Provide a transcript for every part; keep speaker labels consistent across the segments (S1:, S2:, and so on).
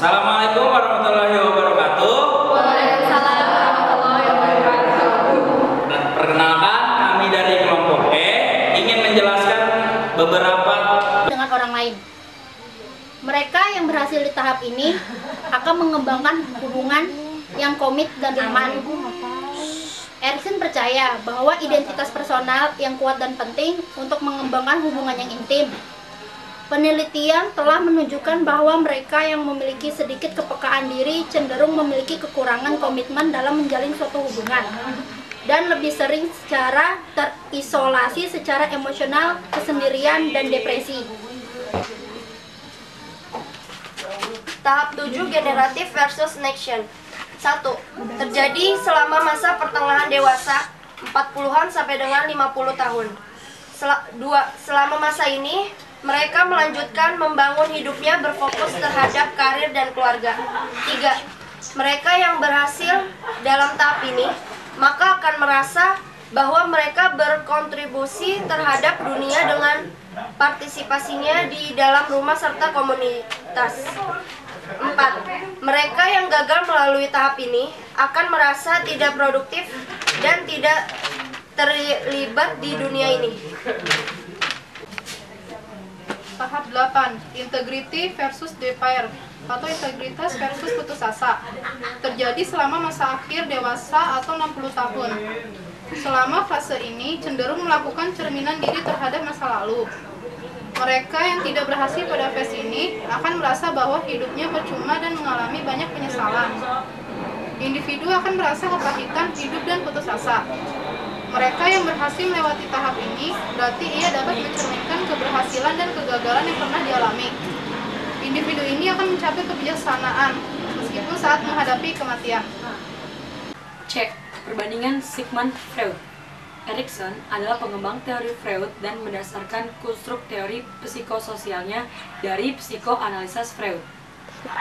S1: Assalamualaikum warahmatullahi wabarakatuh.
S2: Waalaikumsalam warahmatullahi wabarakatuh.
S1: Perkenalkan, kami dari kelompok E ingin menjelaskan beberapa
S2: Dengan orang lain. Mereka yang berhasil di tahap ini akan mengembangkan hubungan yang komit dan aman. Erikson percaya bahwa identitas personal yang kuat dan penting untuk mengembangkan hubungan yang intim. Penelitian telah menunjukkan bahwa mereka yang memiliki sedikit kepekaan diri cenderung memiliki kekurangan komitmen dalam menjalin suatu hubungan dan lebih sering secara terisolasi secara emosional, kesendirian, dan depresi.
S3: Tahap 7 generatif versus next-gen. 1. Terjadi selama masa pertengahan dewasa 40-an sampai dengan 50 tahun. 2. Selama masa ini mereka melanjutkan membangun hidupnya berfokus terhadap karir dan keluarga. 3. Mereka yang berhasil dalam tahap ini maka akan merasa bahwa mereka berkontribusi terhadap dunia dengan partisipasinya di dalam rumah serta komunitas. 4. Mereka yang gagal melalui tahap ini akan merasa tidak produktif dan tidak terlibat di dunia ini.
S4: Tahap 8, integrity versus despair atau integritas versus putus asa. Terjadi selama masa akhir dewasa atau 60 tahun. Selama fase ini cenderung melakukan cerminan diri terhadap masa lalu. Mereka yang tidak berhasil pada fase ini akan merasa bahwa hidupnya percuma dan mengalami banyak penyesalan. Individu akan merasa kepahitan hidup dan putus asa. Mereka yang berhasil melewati tahap ini berarti ia dapat mencerminkan keberhasilan dan kegagalan yang pernah dialami. Individu ini akan mencapai kebijaksanaan meskipun saat menghadapi kematian.
S5: Cek perbandingan Sigmund Freud. Erikson adalah pengembang teori Freud dan berdasarkan konstruk teori psikososialnya dari psikoanalisis Freud.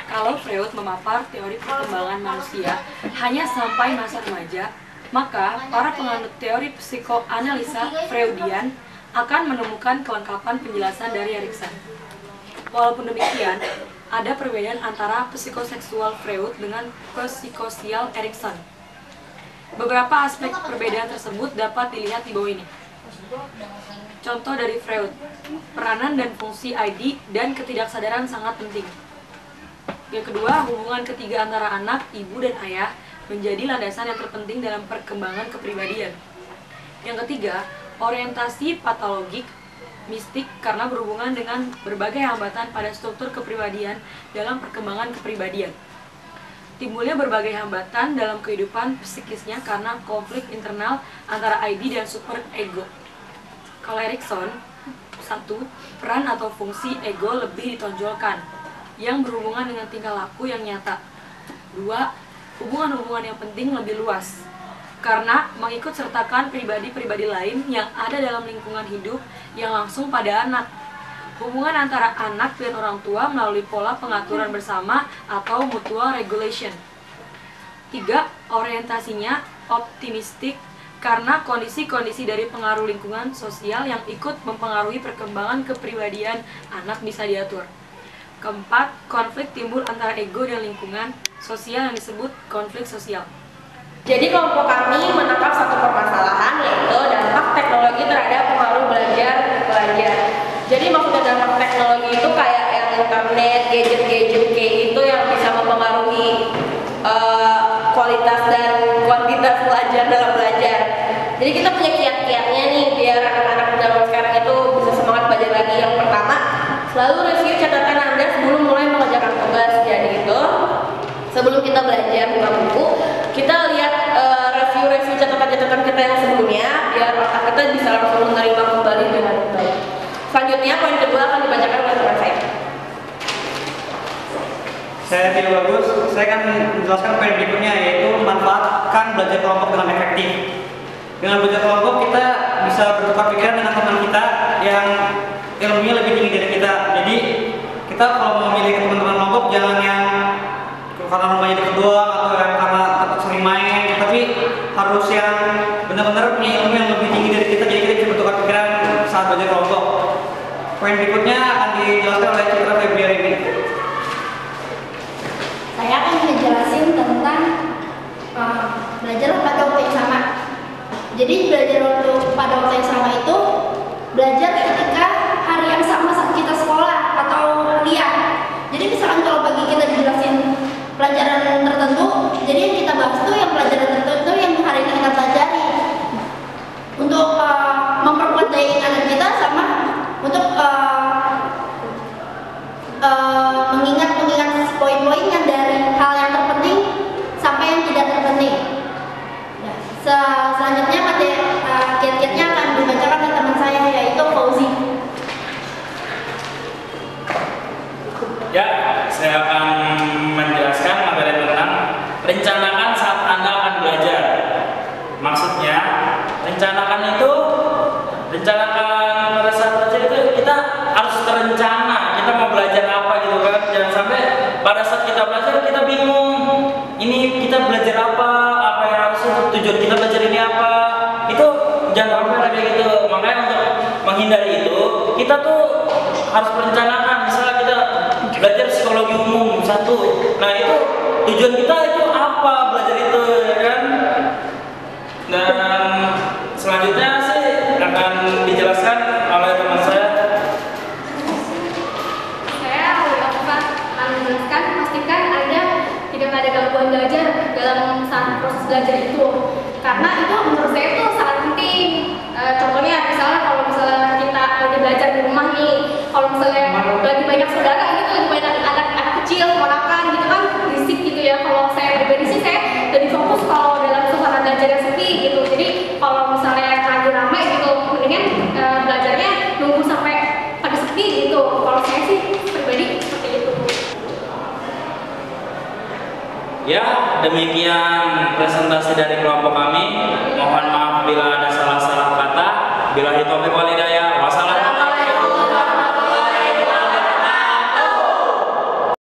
S5: Kalau Freud memapar teori perkembangan manusia hanya sampai masa remaja, maka para penganut teori psikoanalisa Freudian akan menemukan kelengkapan penjelasan dari Erikson. Walaupun demikian, ada perbedaan antara psikoseksual Freud dengan psikososial Erikson. Beberapa aspek perbedaan tersebut dapat dilihat di bawah ini. Contoh dari Freud, peranan dan fungsi ID dan ketidaksadaran sangat penting. Yang kedua, hubungan ketiga antara anak, ibu, dan ayah menjadi landasan yang terpenting dalam perkembangan kepribadian. Yang ketiga, orientasi patologik mistik karena berhubungan dengan berbagai hambatan pada struktur kepribadian dalam perkembangan kepribadian. Timbulnya berbagai hambatan dalam kehidupan psikisnya karena konflik internal antara ID dan super ego. Kalau Erikson, 1. Peran atau fungsi ego lebih ditonjolkan, yang berhubungan dengan tingkah laku yang nyata. 2. Hubungan-hubungan yang penting lebih luas, karena mengikut sertakan pribadi-pribadi lain yang ada dalam lingkungan hidup yang langsung pada anak. Hubungan antara anak dan orang tua melalui pola pengaturan bersama atau mutual regulation. 3. Orientasinya optimistik karena kondisi-kondisi dari pengaruh lingkungan sosial yang ikut mempengaruhi perkembangan kepribadian anak bisa diatur. 4. Konflik timbul antara ego dan lingkungan sosial yang disebut konflik sosial.
S3: Jadi kelompok kami menangkap satu permasalahan yaitu dampak teknologi terhadap pengaruh belajar. Jadi maksudnya dampak teknologi itu kayak yang internet, gadget kayak itu yang bisa mempengaruhi kualitas dan kuantitas pelajar dalam belajar. Jadi kita punya kiat-kiatnya nih biar anak-anak zaman sekarang itu bisa semangat belajar lagi. Yang pertama, selalu review catatan Anda sebelum mulai mengerjakan tugas. Jadi itu sebelum kita belajar buka buku, kita lihat review catatan-catatan kita yang sebelumnya biar otak kita bisa langsung menerima kembali dengan baik. Selanjutnya poin kedua akan dibacakan oleh teman saya.
S6: Saya tidak bagus, saya akan menjelaskan poin berikutnya yaitu manfaatkan belajar kelompok dengan efektif. Dengan belajar kelompok kita bisa bertukar pikiran dengan teman kita yang ilmunya lebih tinggi dari kita. Jadi kita kalau memilih teman-teman kelompok jangan yang karena rumahnya dekat doang atau yang karena tetap sering main, tapi harus yang benar-benar punya ilmu yang lebih tinggi dari kita, jadi kita bisa bertukar pikiran saat belajar kelompok. Poin berikutnya akan dijelaskan oleh Citra Februari ini.
S2: Jadi misalkan kalau pagi kita dijelasin pelajaran tertentu, jadi yang kita bahas tuh yang pelajaran tertentu yang hari ini kita pelajari untuk memperkuat daya ingat kita sama untuk mengingat poin-poin yang dari hal yang terpenting sampai yang tidak terpenting. Nah, selanjutnya kiat-kiatnya akan dibacakan oleh teman saya yaitu Fauzi.
S1: Ya, saya akan menjelaskan materi tentang rencanakan saat Anda akan belajar. Maksudnya, rencanakan pada saat belajar itu kita harus terencana. Kita mau belajar apa gitu kan? Jangan sampai pada saat kita belajar kita bingung. Ini kita belajar apa yang harus tujuan kita belajar ini apa? Itu jangan sampai kayak gitu. Makanya untuk menghindari itu, kita tuh harus merencanakan. Misalnya kita belajar psikologi umum 1. Nah, itu tujuan kita itu apa belajar itu, ya kan? Dan selanjutnya sih akan dijelaskan oleh teman saya.
S7: Saya akan menjelaskan, pastikan Anda tidak ada gangguan belajar dalam saat proses belajar itu, karena itu menurut saya itu sangat penting. Contohnya misalnya kalau misalnya kita lagi belajar di rumah nih, kalau misalnya lagi banyak saudara gitu, lagi banyak anak kecil, ponakan gitu kan, berisik gitu ya. Kalau saya pribadi sih saya lebih fokus kalau dalam suasana belajar yang sepi gitu. Jadi kalau misalnya lagi ramai gitu, mendingan belajarnya nunggu sampai pada sepi gitu. Kalau saya sih pribadi seperti itu.
S1: Ya, demikian presentasi dari kelompok kami. Mohon maaf bila ada salah-salah kata. Bila itu wal hidayah.